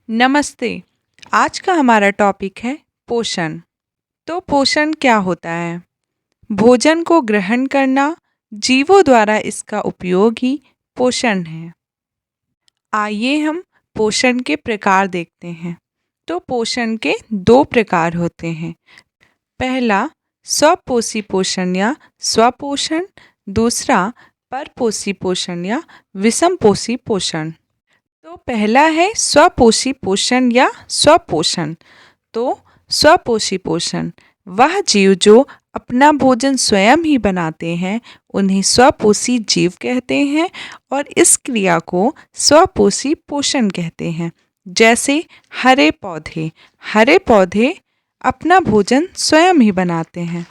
नमस्ते। आज का हमारा टॉपिक है पोषण। तो पोषण क्या होता है? भोजन को ग्रहण करना, जीवों द्वारा इसका उपयोग ही पोषण है। आइए हम पोषण के प्रकार देखते हैं। तो पोषण के दो प्रकार होते हैं। पहला स्वपोषी पोषण या स्वपोषण, दूसरा परपोषी पोषण या विषमपोषी पोषण। तो पहला है स्वपोषी पोषण या स्वपोषण। तो स्वपोषी पोषण वह जीव जो अपना भोजन स्वयं ही बनाते हैं, उन्हें स्वपोषी जीव कहते हैं और इस क्रिया को स्वपोषी पोषण कहते हैं। जैसे हरे पौधे अपना भोजन स्वयं ही बनाते हैं।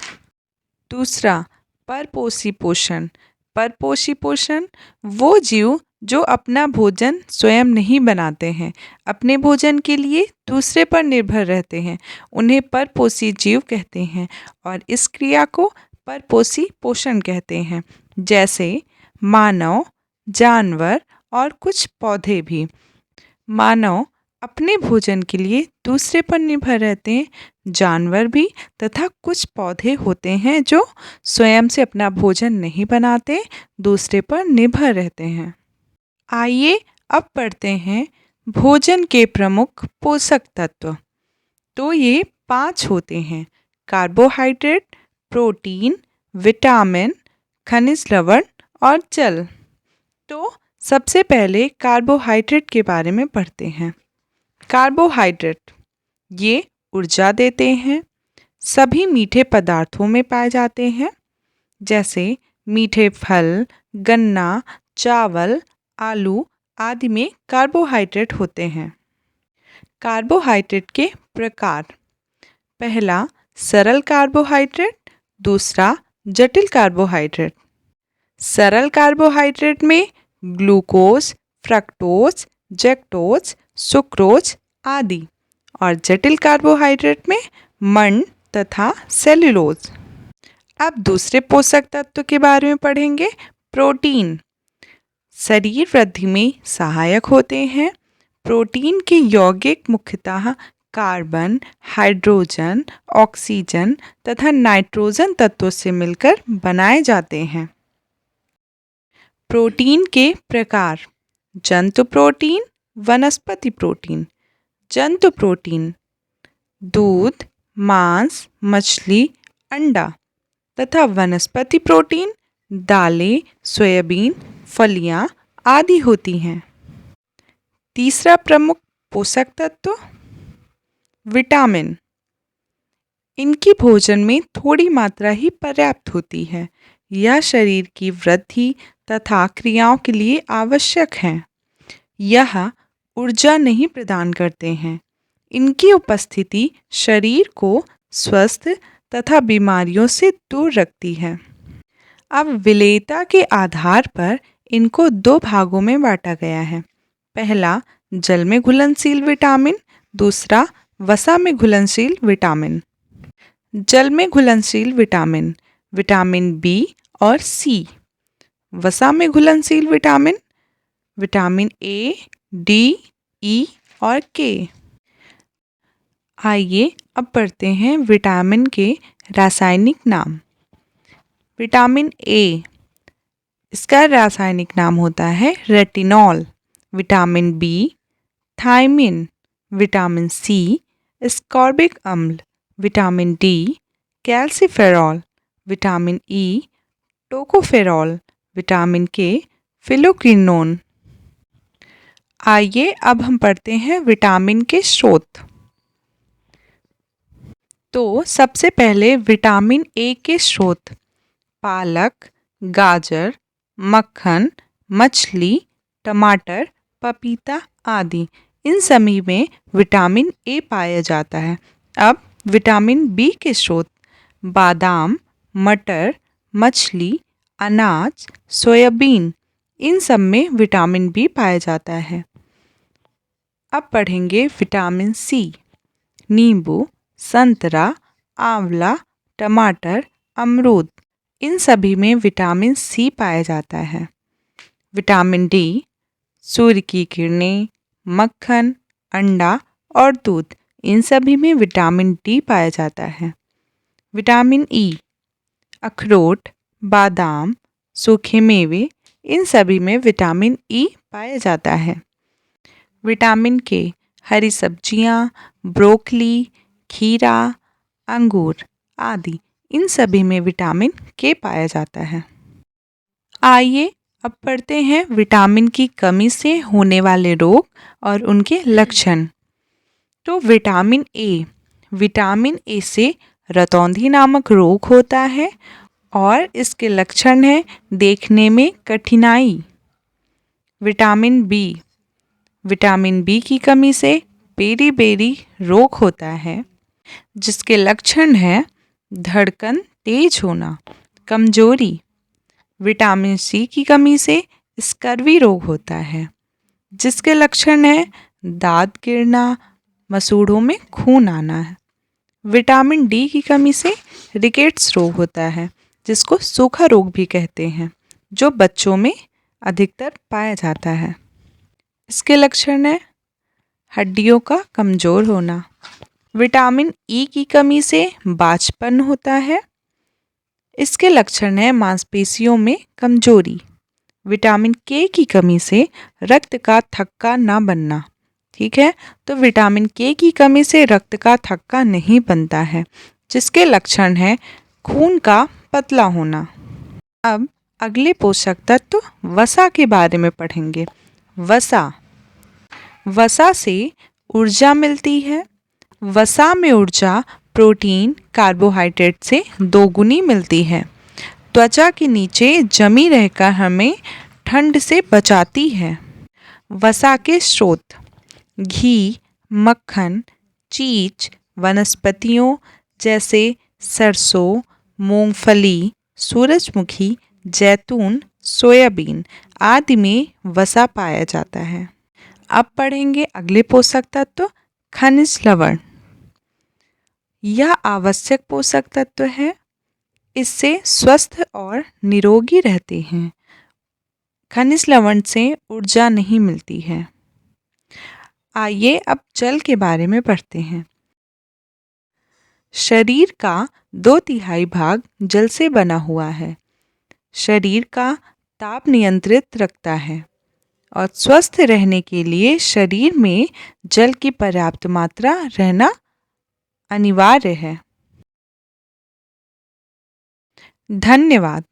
दूसरा परपोषी पोषण। परपोषी पोषण वो जीव जो अपना भोजन स्वयं नहीं बनाते हैं, अपने भोजन के लिए दूसरे पर निर्भर रहते हैं, उन्हें परपोषी जीव कहते हैं और इस क्रिया को परपोषी पोषण कहते हैं। जैसे मानव, जानवर और कुछ पौधे भी। मानव अपने भोजन के लिए दूसरे पर निर्भर रहते हैं, जानवर भी, तथा कुछ पौधे होते हैं जो स्वयं से अपना भोजन नहीं बनाते, दूसरे पर निर्भर रहते हैं। आइए अब पढ़ते हैं भोजन के प्रमुख पोषक तत्व। तो ये 5 होते हैं: कार्बोहाइड्रेट, प्रोटीन, विटामिन, खनिज लवण और जल। तो सबसे पहले कार्बोहाइड्रेट के बारे में पढ़ते हैं। कार्बोहाइड्रेट ये ऊर्जा देते हैं। सभी मीठे पदार्थों में पाए जाते हैं, जैसे मीठे फल, गन्ना, चावल, आलू आदि में कार्बोहाइड्रेट होते हैं। कार्बोहाइड्रेट के प्रकार: पहला सरल कार्बोहाइड्रेट, दूसरा जटिल कार्बोहाइड्रेट। सरल कार्बोहाइड्रेट में ग्लूकोज, फ्रक्टोज, जैक्टोज, सुक्रोज आदि, और जटिल कार्बोहाइड्रेट में मंड तथा सेल्यूलोज। अब दूसरे पोषक तत्व के बारे में पढ़ेंगे। प्रोटीन शरीर वृद्धि में सहायक होते हैं। प्रोटीन के यौगिक मुख्यतः कार्बन, हाइड्रोजन, ऑक्सीजन तथा नाइट्रोजन तत्वों से मिलकर बनाए जाते हैं। प्रोटीन के प्रकार: जंतु प्रोटीन, वनस्पति प्रोटीन। जंतु प्रोटीन दूध, मांस, मछली, अंडा तथा वनस्पति प्रोटीन दालें, सोयाबीन, फलियां आदि होती हैं। तीसरा प्रमुख पोषक तत्व विटामिन। इनकी भोजन में थोड़ी मात्रा ही पर्याप्त होती है। यह शरीर की वृद्धि तथा क्रियाओं के लिए आवश्यक हैं। यह ऊर्जा नहीं प्रदान करते हैं। इनकी उपस्थिति शरीर को स्वस्थ तथा बीमारियों से दूर रखती है। अब विलेयता के आधार पर इनको 2 भागों में बांटा गया है। पहला जल में घुलनशील विटामिन, दूसरा वसा में घुलनशील विटामिन। जल में घुलनशील विटामिन विटामिन बी और सी। वसा में घुलनशील विटामिन विटामिन ए, डी, ई और के। आइए अब पढ़ते हैं विटामिन के रासायनिक नाम। विटामिन ए, इसका रासायनिक नाम होता है retinol. Vitamin B thiamine. Vitamin C ascorbic अम्ल। Vitamin D calciferol. Vitamin E tocopherol. Vitamin K phylloquinone. आइए अब हम पढ़ते हैं विटामिन के स्रोत। तो सबसे पहले विटामिन ए के स्रोत: पालक, गाजर, मक्खन, मछली, टमाटर, पपीता आदि। इन सभी में विटामिन ए पाया जाता है। अब विटामिन बी के स्रोत: बादाम, मटर, मछली, अनाज, सोयाबीन। इन सब में विटामिन बी पाया जाता है। अब पढ़ेंगे विटामिन सी: नींबू, संतरा, आंवला, टमाटर, अमरूद। इन सभी में विटामिन सी पाया जाता है। विटामिन डी: सूर्य की किरणें, मक्खन, अंडा और दूध, इन सभी में विटामिन डी पाया जाता है। विटामिन ई, अखरोट, बादाम, सूखे मेवे, इन सभी में विटामिन ई पाया जाता है। विटामिन के, हरी सब्जियां, ब्रोकली, खीरा, अंगूर आदि, इन सभी में विटामिन के पाया जाता है। आइए अब पढ़ते हैं विटामिन की कमी से होने वाले रोग और उनके लक्षण। तो विटामिन ए से रतौंधी नामक रोग होता है और इसके लक्षण हैं देखने में कठिनाई। विटामिन बी की कमी से बेरी रोग होता है, जिसके लक्षण हैं धड़कन तेज होना, कमजोरी। विटामिन सी की कमी से स्कर्वी रोग होता है, जिसके लक्षण हैं दांत गिरना, मसूड़ों में खून आना है। विटामिन डी की कमी से रिकेट्स रोग होता है, जिसको सूखा रोग भी कहते हैं, जो बच्चों में अधिकतर पाया जाता है। इसके लक्षण है हड्डियों का कमज़ोर होना। विटामिन ई की कमी से बांझपन होता है। इसके लक्षण है मांसपेशियों में कमजोरी। विटामिन के की कमी से रक्त का थक्का ना बनना। ठीक है, तो विटामिन के की कमी से रक्त का थक्का नहीं बनता है, जिसके लक्षण है खून का पतला होना। अब अगले पोषक तत्व वसा के बारे में पढ़ेंगे। वसा से ऊर्जा मिलती है। वसा में ऊर्जा प्रोटीन, कार्बोहाइड्रेट से दोगुनी मिलती है। त्वचा के नीचे जमी रहकर हमें ठंड से बचाती है। वसा के स्रोत घी, मक्खन, चीज, वनस्पतियों जैसे सरसों, मूंगफली, सूरजमुखी, जैतून, सोयाबीन आदि में वसा पाया जाता है। अब पढ़ेंगे अगले पोषक तत्व खनिज लवण। यह आवश्यक पोषक तत्व है, इससे स्वस्थ और निरोगी रहते हैं। खनिज लवण से ऊर्जा नहीं मिलती है। आइए अब जल के बारे में पढ़ते हैं। शरीर का 2/3 भाग जल से बना हुआ है। शरीर का ताप नियंत्रित रखता है और स्वस्थ रहने के लिए शरीर में जल की पर्याप्त मात्रा रहना अनिवार्य है। धन्यवाद।